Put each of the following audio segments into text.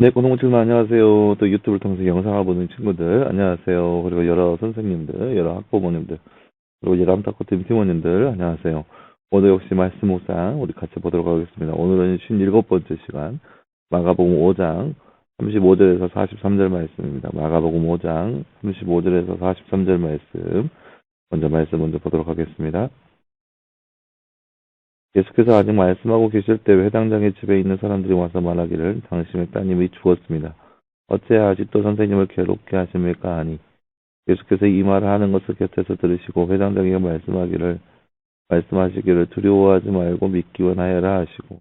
네, 고등부팀 안녕하세요. 또 유튜브를 통해서 영상을 보는 친구들 안녕하세요. 그리고 여러 선생님들, 여러 학부모님들, 그리고 여러 암탁코팀 팀원님들 안녕하세요. 오늘 역시 말씀 묵상 우리 같이 보도록 하겠습니다. 오늘은 57번째 시간 마가복음 5장 35절에서 43절 말씀입니다. 마가복음 5장 35절에서 43절 말씀 먼저 보도록 하겠습니다. 예수께서 아직 말씀하고 계실 때 회당장의 집에 있는 사람들이 와서 말하기를 당신의 따님이 죽었습니다. 어째 아직도 선생님을 괴롭게 하십니까? 하니 예수께서 이 말을 하는 것을 곁에서 들으시고 회당장에게 말씀하시기를 두려워하지 말고 믿기만 하여라 하시고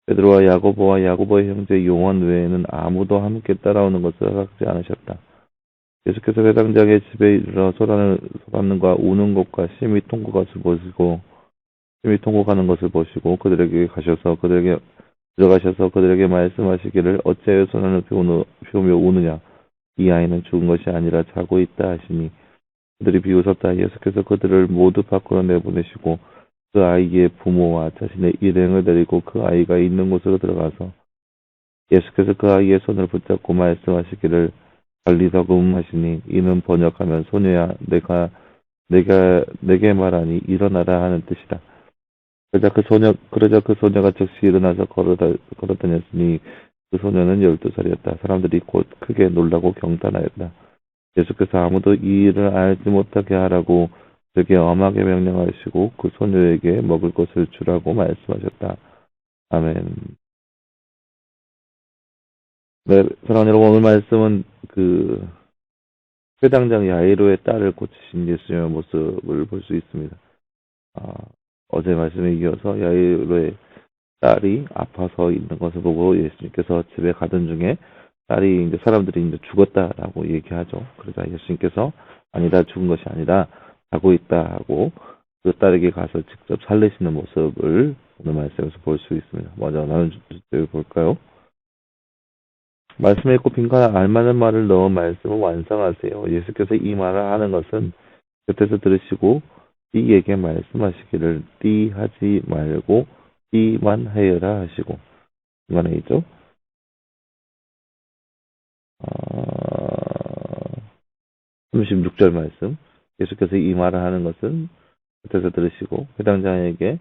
베드로와 야고보의 형제 요한 외에는 아무도 함께 따라오는 것을 허락지 않으셨다. 예수께서 회당장의 집에 이르러 소란과 우는 것과 심히 통곡하는 것을 보시고 들어가셔서 그들에게 말씀하시기를 어찌하여 소란을 피우며 우느냐 이 아이는 죽은 것이 아니라 자고 있다 하시니 그들이 비웃었다. 예수께서 그들을 모두 밖으로 내보내시고 그 아이의 부모와 자신의 일행을 데리고 그 아이가 있는 곳으로 들어가서 예수께서 그 아이의 손을 붙잡고 말씀하시기를 달리다금 하시니 이는 번역하면 소녀야 내가 내게 말하니 일어나라 하는 뜻이다. 그러자 그 소녀가 즉시 일어나서 걸어다녔으니 그 소녀는 12살이었다. 사람들이 곧 크게 놀라고 경탄하였다. 예수께서 아무도 이 일을 알지 못하게 하라고 되게 엄하게 명령하시고 그 소녀에게 먹을 것을 주라고 말씀하셨다. 아멘. 네, 사랑하는 여러분, 오늘 말씀은 그 회당장 야이로의 딸을 고치신 예수님의 모습을 볼 수 있습니다. 어제 말씀에 이어서 야이로의 딸이 아파서 있는 것을 보고 예수님께서 집에 가던 중에 딸이 이제 사람들이 이제 죽었다라고 얘기하죠. 그러자 예수님께서 아니다, 죽은 것이 아니라 자고 있다 하고 그 딸에게 가서 직접 살리시는 모습을 오늘 말씀에서 볼 수 있습니다. 먼저 나눈 주제를 볼까요? 말씀에 있고 빈칸에 알맞은 말을 넣은 말씀을 완성하세요. 예수께서 이 말을 하는 것은 곁에서 들으시고 띠에게 말씀하시기를 띠 하지 말고 띠만 하여라 하시고 이만해이죠. 36절 말씀 예수께서 이 말을 하는 것은 곁에서 들으시고 회당장에게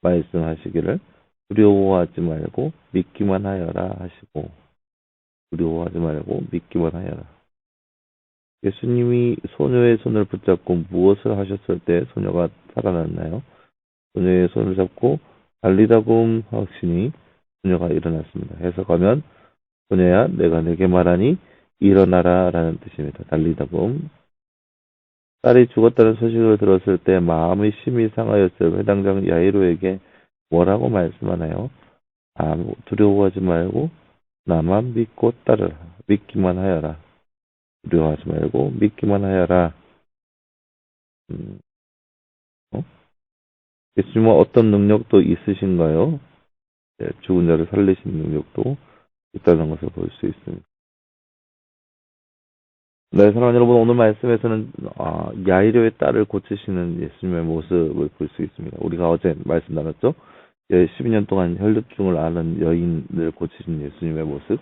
말씀하시기를 두려워하지 말고 믿기만 하여라 하시고 두려워하지 말고 믿기만 하여라. 예수님이 소녀의 손을 붙잡고 무엇을 하셨을 때 소녀가 살아났나요? 소녀의 손을 잡고 달리다굼 하시니 소녀가 일어났습니다. 해석하면 소녀야 내가 내게 말하니 일어나라 라는 뜻입니다. 달리다굼. 딸이 죽었다는 소식을 들었을 때 마음이 심히 상하였을 회당장 야이로에게 뭐라고 말씀하나요? 두려워하지 말고 나만 믿고 따르라. 믿기만 하여라. 두려워하지 말고 믿기만 하여라. 어? 예수님은 어떤 능력도 있으신가요? 네, 죽은 자를 살리시는 능력도 있다는 것을 볼 수 있습니다. 네, 사랑하는 여러분, 오늘 말씀에서는 야이로의 딸을 고치시는 예수님의 모습을 볼 수 있습니다. 우리가 어제 말씀 나눴죠? 12년 동안 혈루증을 앓는 여인을 고치신 예수님의 모습.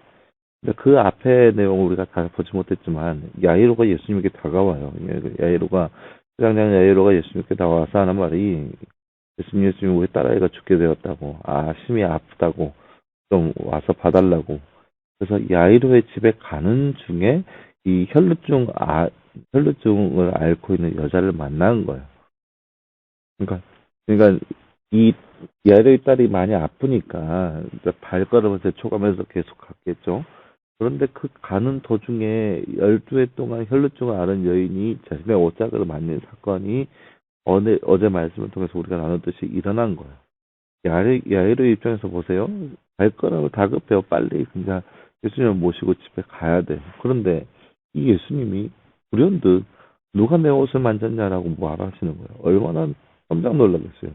그 앞의 내용을 우리가 다 보지 못했지만 야이로가 예수님에게 다가와요. 야이로가 회장장 야이로가 예수님께 다가와서 하는 말이 예수님 우리 딸아이가 죽게 되었다고 심히 아프다고 좀 와서 봐달라고 그래서 야이로의 집에 가는 중에 이 혈루증을 앓고 있는 여자를 만난 거예요. 그러니까 이 야이로의 딸이 많이 아프니까 발걸음을 재촉하면서 계속 갔겠죠. 그런데 그 가는 도중에 12해 동안 혈루증을 앓은 여인이 자신의 옷자락을 만진 사건이 어제 말씀을 통해서 우리가 나눴듯이 일어난 거예요. 야이로의 입장에서 보세요. 발걸음을 다급해요. 빨리 그냥 예수님을 모시고 집에 가야 돼. 그런데 이 예수님이 불현듯 누가 내 옷을 만졌냐라고 말하시는 거예요. 얼마나 깜짝 놀라겠어요.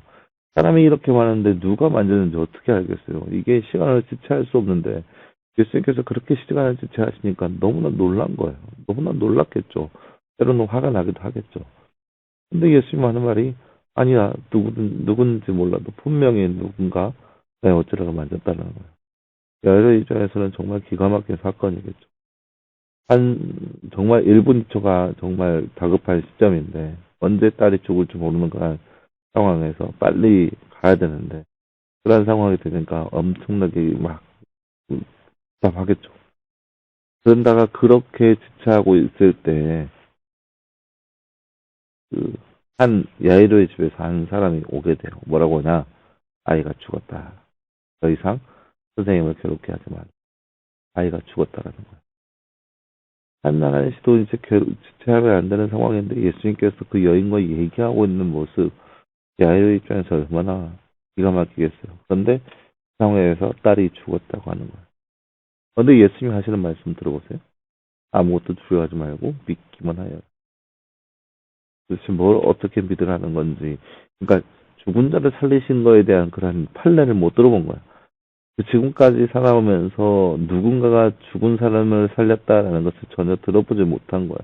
사람이 이렇게 많은데 누가 만졌는지 어떻게 알겠어요. 이게 시간을 지체할 수 없는데 예수님께서 그렇게 시간을 지체하시니까 너무나 놀란 거예요. 너무나 놀랐겠죠. 때로는 화가 나기도 하겠죠. 근데 예수님 하는 말이 아니야 누군지 몰라도 분명히 누군가 내 어쩌다가 만졌다는 거예요. 야외 입장에서는 정말 기가 막힌 사건이겠죠. 정말 1분 2초가 정말 다급한 시점인데, 언제 딸이 죽을지 모르는 그런 상황에서 빨리 가야 되는데, 그런 상황이 되니까 엄청나게 막 답답하겠죠. 그런다가 그렇게 지체하고 있을 때, 그, 한 야이로의 집에서 한 사람이 오게 돼요. 뭐라고 하냐? 아이가 죽었다. 더 이상 선생님을 괴롭게 하지 마. 아이가 죽었다라는 거예요. 한나라의 시도 이제 지체하면 안 되는 상황인데 예수님께서 그 여인과 얘기하고 있는 모습, 야이로 입장에서 얼마나 기가 막히겠어요. 그런데 그 상황에서 딸이 죽었다고 하는 거예요. 그런데 예수님이 하시는 말씀 들어보세요. 아무것도 두려워하지 말고 믿기만 하여. 도대체 뭘 어떻게 믿으라는 건지. 그러니까 죽은 자를 살리신 거에 대한 그런 판례를 못 들어본 거야. 지금까지 살아오면서 누군가가 죽은 사람을 살렸다라는 것을 전혀 들어보지 못한 거야.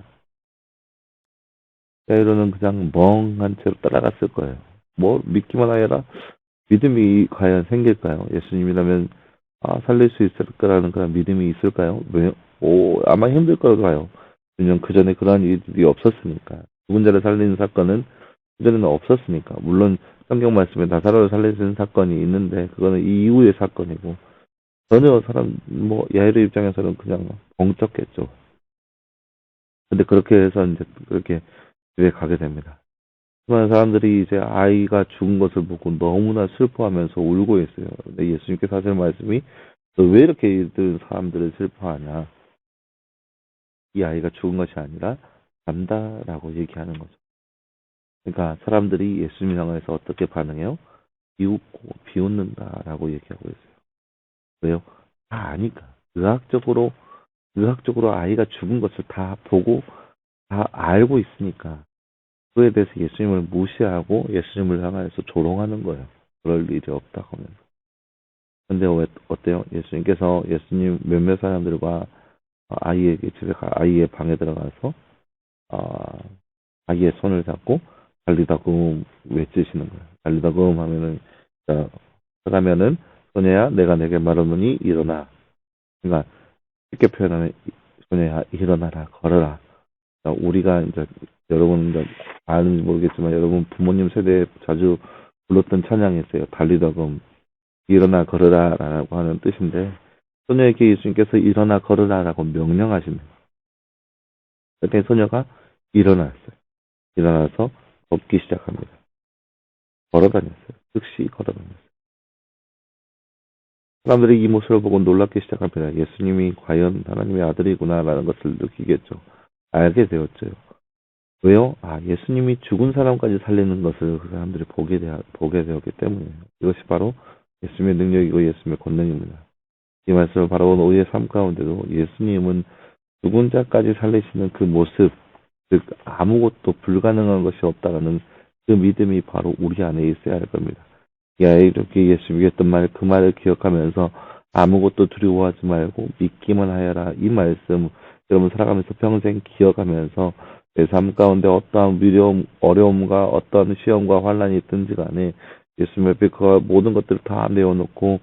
야이로는 그냥 멍한 채로 따라갔을 거예요. 뭐 믿기만 하여라. 믿음이 과연 생길까요? 예수님이라면 살릴 수 있을 거라는 그런 믿음이 있을까요? 왜? 아마 힘들 거예요. 왜냐면 그 전에 그러한 일이 없었으니까. 죽은 자를 살리는 사건은 그 전에는 없었으니까. 물론 성경 말씀에 나사로를 살리는 사건이 있는데 그거는 이 이후의 사건이고 전혀 야이로 입장에서는 그냥 벙쪘겠죠. 근데 그렇게 해서 이제 그렇게 집에 가게 됩니다. 많은 사람들이 이제 아이가 죽은 것을 보고 너무나 슬퍼하면서 울고 있어요. 근데 예수님께서 하시는 말씀이 너 왜 이렇게 이들 사람들을 슬퍼하냐? 이 아이가 죽은 것이 아니라 잔다라고 얘기하는 거죠. 그러니까 사람들이 예수님 향해서 어떻게 반응해요? 비웃고 비웃는다라고 얘기하고 있어요. 왜요? 다 아니까. 의학적으로 아이가 죽은 것을 다 보고 다 알고 있으니까 그에 대해서 예수님을 무시하고 예수님을 향해서 조롱하는 거예요. 그럴 일이 없다고 하면서. 근데 어때요? 예수님 몇몇 사람들과 아이의 방에 들어가서 어, 아이의 손을 잡고 달리다금 외치시는 거예요. 달리다금 하면은 가면은 소녀야 내가 내게 말하노니 일어나. 그러니까 쉽게 표현하면 소녀야 일어나라 걸어라. 그러니까 우리가 이제 여러분 이제 아는지 모르겠지만 여러분 부모님 세대에 자주 불렀던 찬양이 있어요. 달리다금 일어나 걸으라라고 하는 뜻인데 소녀에게 예수님께서 일어나 걸으라라고 명령하십니다. 그때 소녀가 일어났어요. 일어나서 걷기 시작합니다. 걸어다녔어요. 즉시 걸어다녔어요. 사람들이 이 모습을 보고 놀랍기 시작합니다. 예수님이 과연 하나님의 아들이구나라는 것을 느끼겠죠. 알게 되었죠. 왜요? 예수님이 죽은 사람까지 살리는 것을 그 사람들이 보게 되었기 때문이에요. 이것이 바로 예수님의 능력이고 예수님의 권능입니다. 이 말씀을 바라본 우리의 삶 가운데도 예수님은 죽은 자까지 살리시는 그 모습, 즉 아무것도 불가능한 것이 없다라는 그 믿음이 바로 우리 안에 있어야 할 겁니다. 이렇게 예수님이 했던 그 말을 기억하면서 아무것도 두려워하지 말고 믿기만 하여라. 이 말씀 여러분 살아가면서 평생 기억하면서 내 삶 가운데 어떠한 어려움과 어떠한 시험과 환란이 있든지 간에 예수님 앞에 그 모든 것들을 다 내어놓고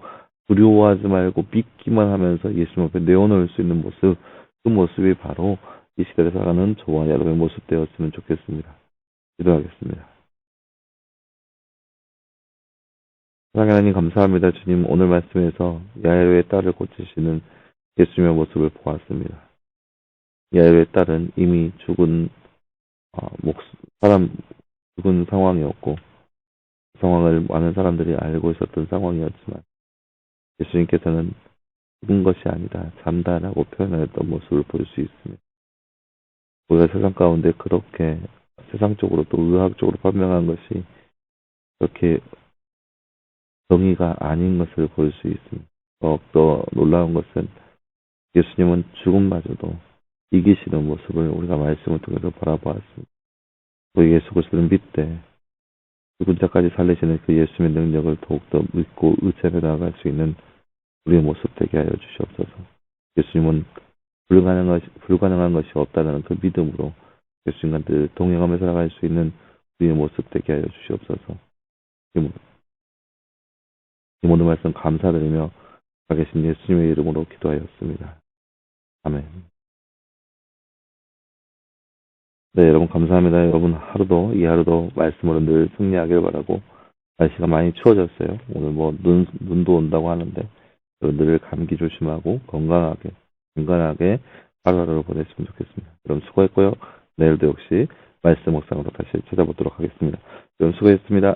두려워하지 말고 믿기만 하면서 예수님 앞에 내어놓을 수 있는 모습, 그 모습이 바로 이 시대를 살아가는 저와 여러분의 모습 되었으면 좋겠습니다. 기도하겠습니다. 사랑하는 하나님 감사합니다. 주님 오늘 말씀에서 야이로의 딸을 고치시는 예수님의 모습을 보았습니다. 야이로의 딸은 이미 죽은 죽은 상황이었고 그 상황을 많은 사람들이 알고 있었던 상황이었지만 예수님께서는 죽은 것이 아니라 잠다라고 표현하였던 모습을 볼 수 있습니다. 우리가 세상 가운데 그렇게 세상적으로 또 의학적으로 판명한 것이 그렇게 정의가 아닌 것을 볼 수 있습니다. 더욱더 놀라운 것은 예수님은 죽음마저도 이기시는 모습을 우리가 말씀을 통해서 바라보았습니다. 우리 예수 그리스도를 믿되 죽은 자까지 살리시는 그 예수님의 능력을 더욱더 믿고 의지해 나아갈 수 있는 우리의 모습 되게 하여 주시옵소서. 예수님은 불가능한 것이 없다는 그 믿음으로 예수님과 늘 동행하며 살아갈 수 있는 우리의 모습 되게 하여 주시옵소서. 이 모든 말씀 감사드리며 계신 예수님의 이름으로 기도하였습니다. 아멘. 네, 여러분 감사합니다. 여러분 이 하루도 말씀으로 늘 승리하길 바라고, 날씨가 많이 추워졌어요. 오늘 눈도 온다고 하는데, 여러분들 감기 조심하고 건강하게 하루하루를 보냈으면 좋겠습니다. 여러분 수고했고요. 내일도 역시 말씀 묵상으로 다시 찾아보도록 하겠습니다. 여러분 수고했습니다.